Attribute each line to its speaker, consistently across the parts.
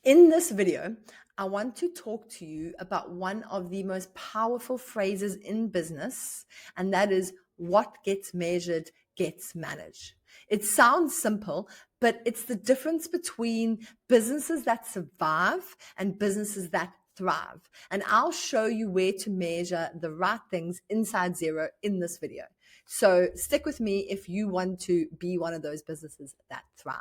Speaker 1: In this video, I want to talk to you about one of the most powerful phrases in business, and that is what gets measured gets managed. It sounds simple, but it's the difference between businesses that survive and businesses that thrive. And I'll show you where to measure the right things inside Xero in this video. So stick with me if you want to be one of those businesses that thrive.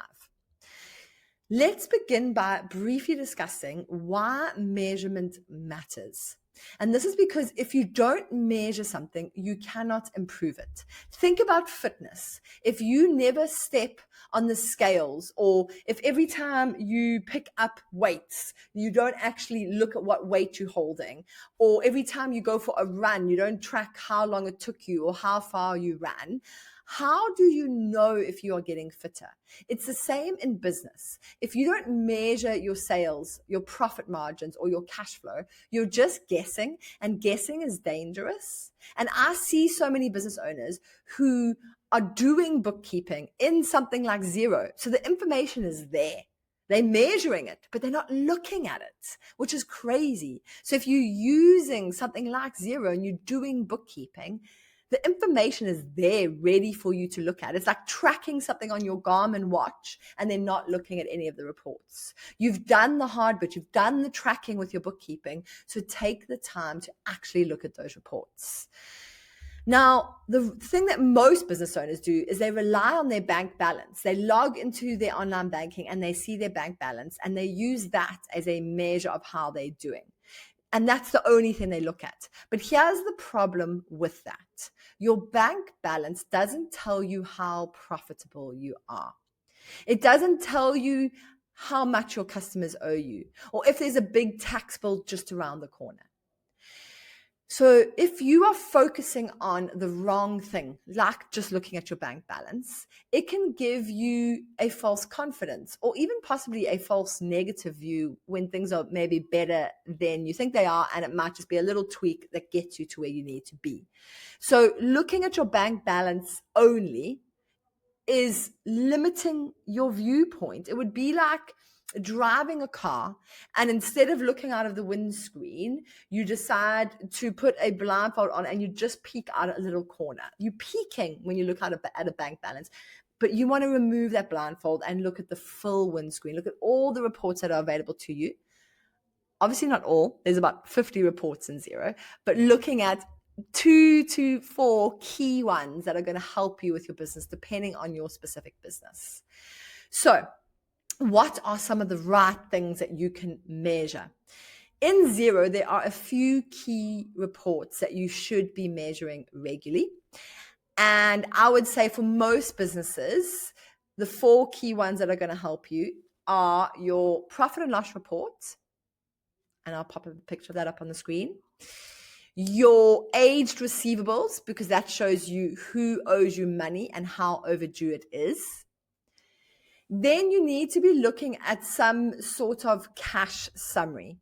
Speaker 1: Let's begin by briefly discussing why measurement matters. And this is because if you don't measure something, you cannot improve it. Think about fitness. If you never step on the scales, or if every time you pick up weights, you don't actually look at what weight you're holding, or every time you go for a run, you don't track how long it took you or how far you ran, how do you know if you are getting fitter? It's the same in business. If you don't measure your sales, your profit margins, or your cash flow, you're just guessing, and guessing is dangerous. And I see so many business owners who are doing bookkeeping in something like Xero. So the information is there. They're measuring it, but they're not looking at it, which is crazy. So if you're using something like Xero and you're doing bookkeeping, the information is there ready for you to look at. It's like tracking something on your Garmin watch and then not looking at any of the reports. You've done the hard bit. You've done the tracking with your bookkeeping. So take the time to actually look at those reports. Now, the thing that most business owners do is they rely on their bank balance. They log into their online banking and they see their bank balance and they use that as a measure of how they're doing. And that's the only thing they look at. But here's the problem with that. Your bank balance doesn't tell you how profitable you are. It doesn't tell you how much your customers owe you, or if there's a big tax bill just around the corner. So if you are focusing on the wrong thing, like just looking at your bank balance, it can give you a false confidence or even possibly a false negative view when things are maybe better than you think they are, and it might just be a little tweak that gets you to where you need to be. So looking at your bank balance only is limiting your viewpoint. It would be like driving a car, and instead of looking out of the windscreen, you decide to put a blindfold on and you just peek out a little corner. You're peeking when you look at a bank balance, but you want to remove that blindfold and look at the full windscreen. Look at all the reports that are available to you. Obviously not all. There's about 50 reports in Xero, but looking at 2 to 4 key ones that are going to help you with your business depending on your specific business. So what are some of the right things that you can measure? In Xero, there are a few key reports that you should be measuring regularly. And I would say for most businesses, the 4 key ones that are going to help you are your profit and loss report. And I'll pop a picture of that up on the screen. Your aged receivables, because that shows you who owes you money and how overdue it is. Then you need to be looking at some sort of cash summary.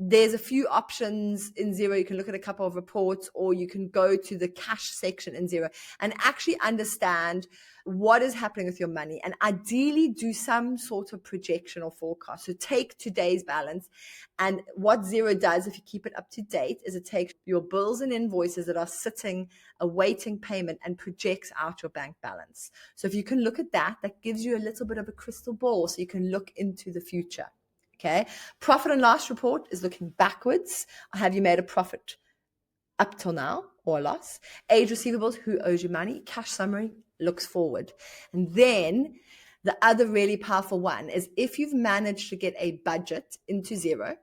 Speaker 1: There's a few options in Xero. You can look at a couple of reports, or you can go to the cash section in Xero and actually understand what is happening with your money, and ideally do some sort of projection or forecast. So take today's balance, and what Xero does, if you keep it up to date, is it takes your bills and invoices that are sitting awaiting payment and projects out your bank balance. So if you can look at that, that gives you a little bit of a crystal ball so you can look into the future. Okay. Profit and loss report is looking backwards. Have you made a profit up till now or a loss? Age receivables, who owes you money? Cash summary looks forward. And then the other really powerful one is if you've managed to get a budget into Xero,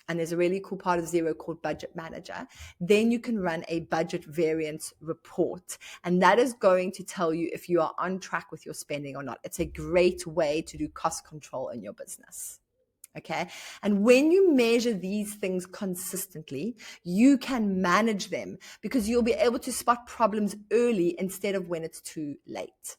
Speaker 1: and there's a really cool part of Xero called Budget Manager, then you can run a budget variance report. And that is going to tell you if you are on track with your spending or not. It's a great way to do cost control in your business. Okay. And when you measure these things consistently, you can manage them because you'll be able to spot problems early instead of when it's too late.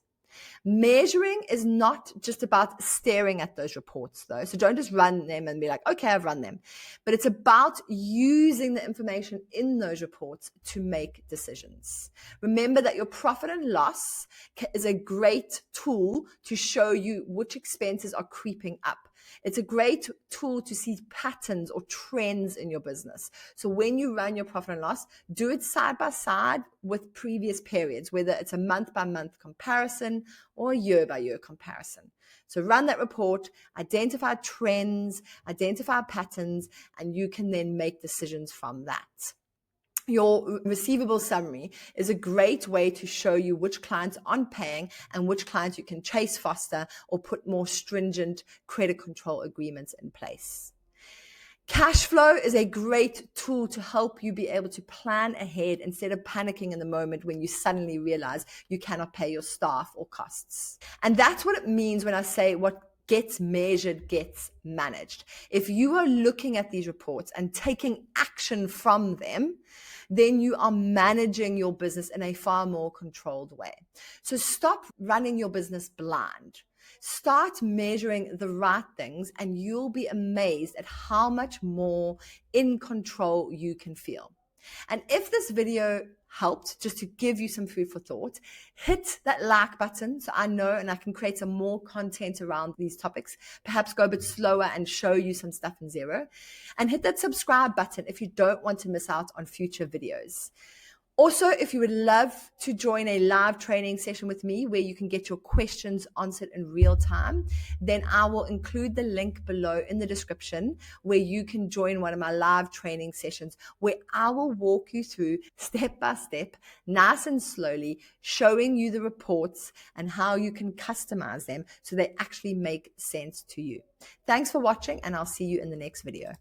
Speaker 1: Measuring is not just about staring at those reports though. So don't just run them and be like, okay, I've run them. But it's about using the information in those reports to make decisions. Remember that your profit and loss is a great tool to show you which expenses are creeping up. It's a great tool to see patterns or trends in your business. So when you run your profit and loss, do it side by side with previous periods, whether it's a month by month comparison or a year by year comparison. So run that report, identify trends, identify patterns, and you can then make decisions from that. Your receivable summary is a great way to show you which clients aren't paying and which clients you can chase faster or put more stringent credit control agreements in place. Cashflow is a great tool to help you be able to plan ahead instead of panicking in the moment when you suddenly realize you cannot pay your staff or costs. And that's what it means when I say what gets measured gets managed. If you are looking at these reports and taking action from them, then you are managing your business in a far more controlled way. So stop running your business blind. Start measuring the right things, and you'll be amazed at how much more in control you can feel. And if this video helped, just to give you some food for thought, hit that like button so I know and I can create some more content around these topics, perhaps go a bit slower and show you some stuff in Xero. And hit that subscribe button if you don't want to miss out on future videos. Also, if you would love to join a live training session with me where you can get your questions answered in real time, then I will include the link below in the description where you can join one of my live training sessions where I will walk you through step by step, nice and slowly, showing you the reports and how you can customize them so they actually make sense to you. Thanks for watching, and I'll see you in the next video.